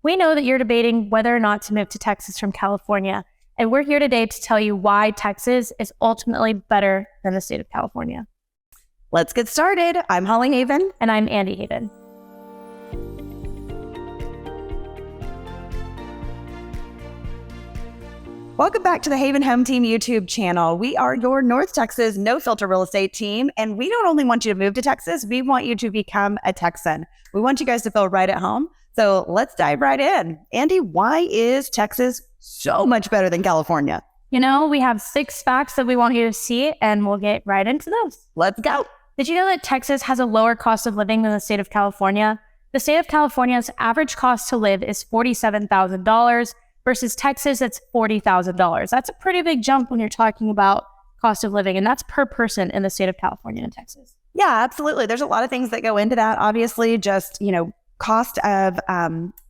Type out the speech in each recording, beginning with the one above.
We know that you're debating whether or not to move to Texas from California, and we're here today to tell you why Texas is ultimately better than the state of California. Let's get started. I'm Holly Haven. And I'm Andy Haven. Welcome back to the Haven Home Team YouTube channel. We are your North Texas no-filter real estate team, and we don't only want you to move to Texas, we want you to become a Texan. We want you guys to feel right at home. So let's dive right in. Andy, why is Texas so much better than California? You know, we have 6 facts that we want you to see, and we'll get right into those. Let's go. Did you know that Texas has a lower cost of living than the state of California? The state of California's average cost to live is $47,000 versus Texas, it's $40,000. That's a pretty big jump when you're talking about cost of living, and that's per person in the state of California and Texas. Yeah, absolutely. There's a lot of things that go into that. Obviously, just, cost of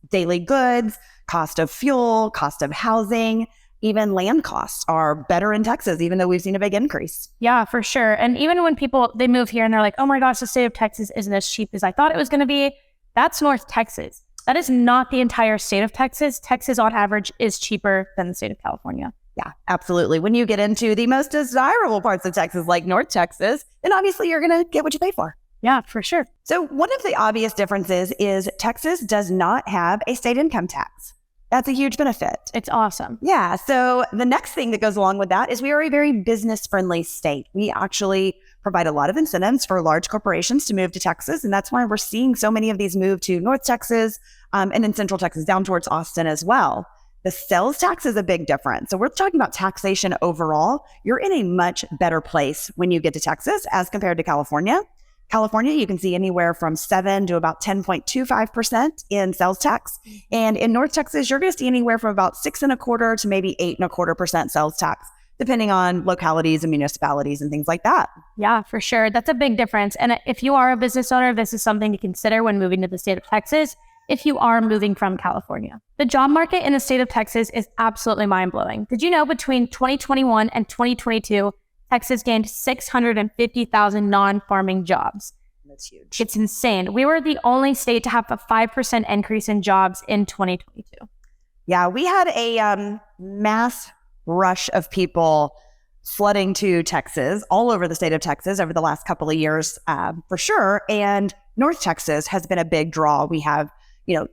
daily goods, cost of fuel, cost of housing, even land costs are better in Texas, even though we've seen a big increase. Yeah, for sure. And even when they move here and they're like, oh my gosh, the state of Texas isn't as cheap as I thought it was going to be, that's North Texas. That is not the entire state of Texas. Texas, on average, is cheaper than the state of California. Yeah, absolutely. When you get into the most desirable parts of Texas, like North Texas, then obviously you're going to get what you pay for. Yeah, for sure. So one of the obvious differences is Texas does not have a state income tax. That's a huge benefit. It's awesome. Yeah. So the next thing that goes along with that is we are a very business-friendly state. We actually provide a lot of incentives for large corporations to move to Texas. And that's why we're seeing so many of these move to North Texas and in Central Texas, down towards Austin as well. The sales tax is a big difference. So we're talking about taxation overall. You're in a much better place when you get to Texas as compared to California. California, you can see anywhere from 7 to about 10.25% in sales tax. And in North Texas, you're going to see anywhere from about 6.25% to maybe 8.25% sales tax, depending on localities and municipalities and things like that. Yeah, for sure. That's a big difference. And if you are a business owner, this is something to consider when moving to the state of Texas if you are moving from California. The job market in the state of Texas is absolutely mind-blowing. Did you know between 2021 and 2022, Texas gained 650,000 non-farming jobs? That's huge. It's insane. We were the only state to have a 5% increase in jobs in 2022. Yeah, we had a mass rush of people flooding to Texas, all over the state of Texas over the last couple of years, for sure. And North Texas has been a big draw. We have,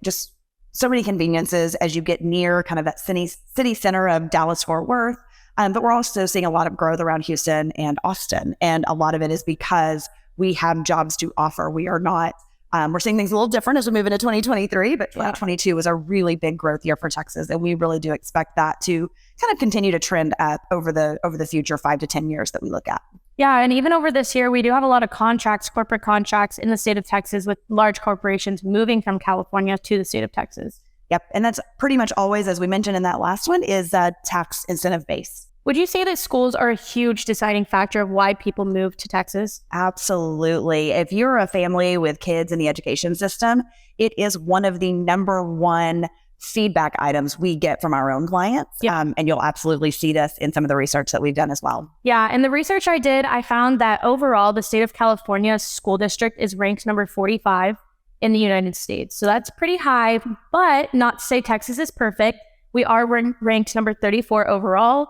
just so many conveniences as you get near kind of that city center of Dallas-Fort Worth. But we're also seeing a lot of growth around Houston and Austin. And a lot of it is because we have jobs to offer. We are not, we're seeing things a little different as we move into 2023, but 2022 was a really big growth year for Texas. And we really do expect that to kind of continue to trend up over the future 5 to 10 years that we look at. Yeah. And even over this year, we do have a lot of corporate contracts in the state of Texas with large corporations moving from California to the state of Texas. Yep. And that's pretty much always, as we mentioned in that last one, is tax incentive base. Would you say that schools are a huge deciding factor of why people move to Texas? Absolutely. If you're a family with kids in the education system, it is one of the number one feedback items we get from our own clients. Yeah. And you'll absolutely see this in some of the research that we've done as well. Yeah. And the research I did, I found that overall, the state of California's school district is ranked number 45 in the United States. So that's pretty high, but not to say Texas is perfect. We are ranked number 34 overall.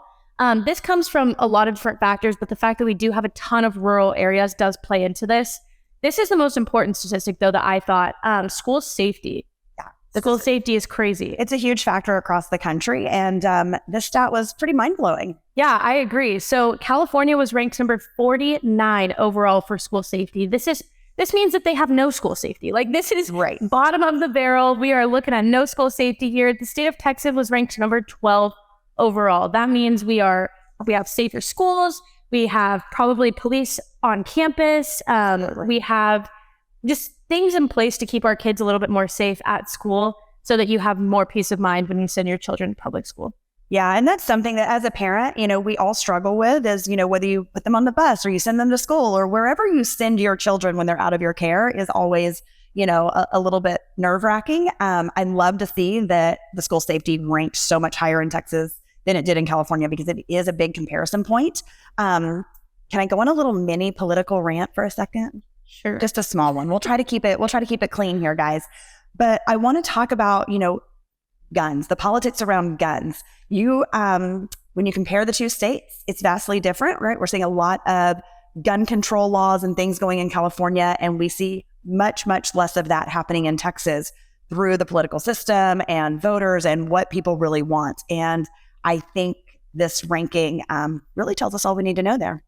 This comes from a lot of different factors, but the fact that we do have a ton of rural areas does play into this. This is the most important statistic, though, that I thought. School safety. Yeah, school safety is crazy. It's a huge factor across the country, and this stat was pretty mind-blowing. Yeah, I agree. So California was ranked number 49 overall for school safety. This means that they have no school safety. Like, this is right. Bottom of the barrel. We are looking at no school safety here. The state of Texas was ranked number 12 overall. That means we have safer schools. We have probably police on campus. We have just things in place to keep our kids a little bit more safe at school so that you have more peace of mind when you send your children to public school. Yeah. And that's something that as a parent, we all struggle with is, whether you put them on the bus or you send them to school or wherever you send your children when they're out of your care is always, a little bit nerve wracking. I'd love to see that the school safety ranked so much higher in Texas than it did in California because it is a big comparison point. Can I go on a little mini political rant for a second? Sure. Just a small one. We'll try to keep it clean here, guys. But I want to talk about, guns, the politics around guns. When you compare the two states, it's vastly different, right? We're seeing a lot of gun control laws and things going in California, and we see much, much less of that happening in Texas through the political system and voters and what people really want. And I think this ranking really tells us all we need to know there.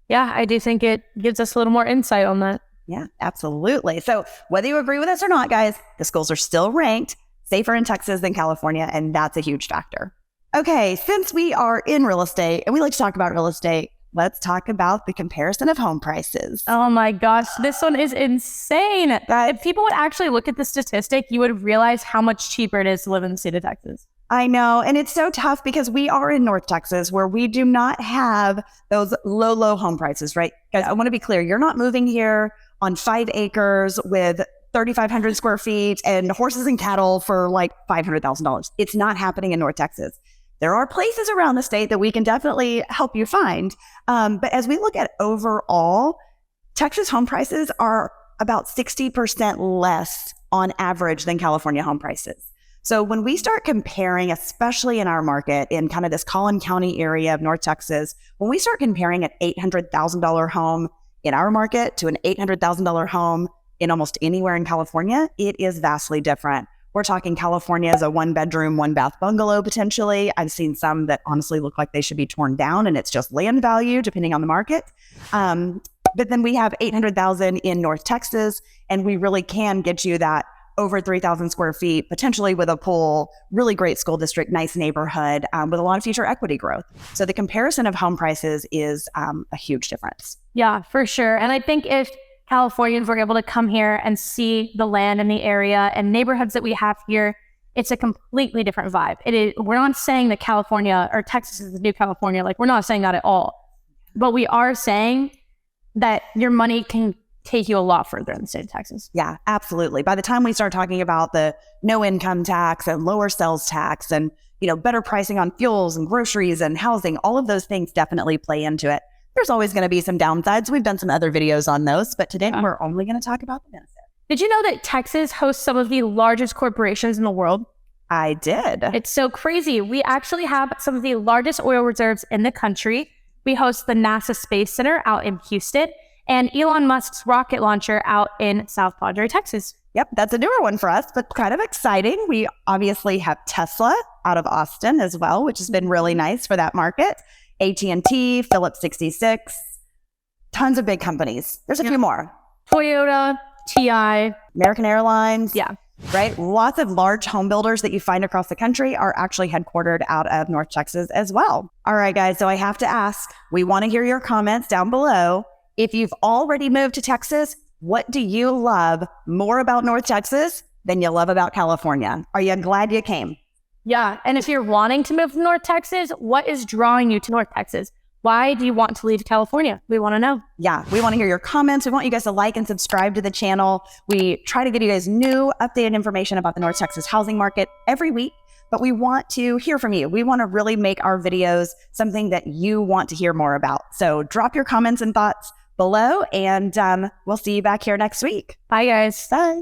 Yeah, I do think it gives us a little more insight on that. Yeah, absolutely. So whether you agree with us or not, guys, the schools are still ranked safer in Texas than California, and that's a huge factor. Okay, since we are in real estate and we like to talk about real estate, let's talk about the comparison of home prices. Oh my gosh, this one is insane. If people would actually look at the statistic, you would realize how much cheaper it is to live in the state of Texas. I know. And it's so tough because we are in North Texas where we do not have those low home prices, right? Guys, I want to be clear. You're not moving here on 5 acres with 3,500 square feet and horses and cattle for like $500,000. It's not happening in North Texas. There are places around the state that we can definitely help you find. But as we look at overall, Texas home prices are about 60% less on average than California home prices. So when we start comparing, especially in our market, in kind of this Collin County area of North Texas, when we start comparing an $800,000 home in our market to an $800,000 home in almost anywhere in California, it is vastly different. We're talking California as a 1-bedroom, 1-bath bungalow potentially. I've seen some that honestly look like they should be torn down and it's just land value depending on the market. But then we have $800,000 in North Texas, and we really can get you that over 3,000 square feet, potentially with a pool, really great school district, nice neighborhood, with a lot of future equity growth. So the comparison of home prices is a huge difference. Yeah, for sure. And I think if Californians were able to come here and see the land in the area and neighborhoods that we have here, it's a completely different vibe. We're not saying that California or Texas is the new California. Like, we're not saying that at all. But we are saying that your money can take you a lot further in the state of Texas. Yeah, absolutely. By the time we start talking about the no income tax and lower sales tax and, better pricing on fuels and groceries and housing, all of those things definitely play into it. There's always going to be some downsides. We've done some other videos on those, but today we're only going to talk about the benefits. Did you know that Texas hosts some of the largest corporations in the world? I did. It's so crazy. We actually have some of the largest oil reserves in the country. We host the NASA Space Center out in Houston and Elon Musk's rocket launcher out in South Padre, Texas. Yep, that's a newer one for us, but kind of exciting. We obviously have Tesla out of Austin as well, which has been really nice for that market. AT&T, Phillips 66, tons of big companies. There's a few more. Toyota, TI, American Airlines. Yeah. Right? Lots of large home builders that you find across the country are actually headquartered out of North Texas as well. All right, guys. So I have to ask, we want to hear your comments down below. If you've already moved to Texas, what do you love more about North Texas than you love about California? Are you glad you came? Yeah. And if you're wanting to move to North Texas, what is drawing you to North Texas? Why do you want to leave California? We want to know. Yeah, we want to hear your comments. We want you guys to like and subscribe to the channel. We try to give you guys new, updated information about the North Texas housing market every week, but we want to hear from you. We want to really make our videos something that you want to hear more about. So drop your comments and thoughts below, and we'll see you back here next week. Bye, guys. Bye.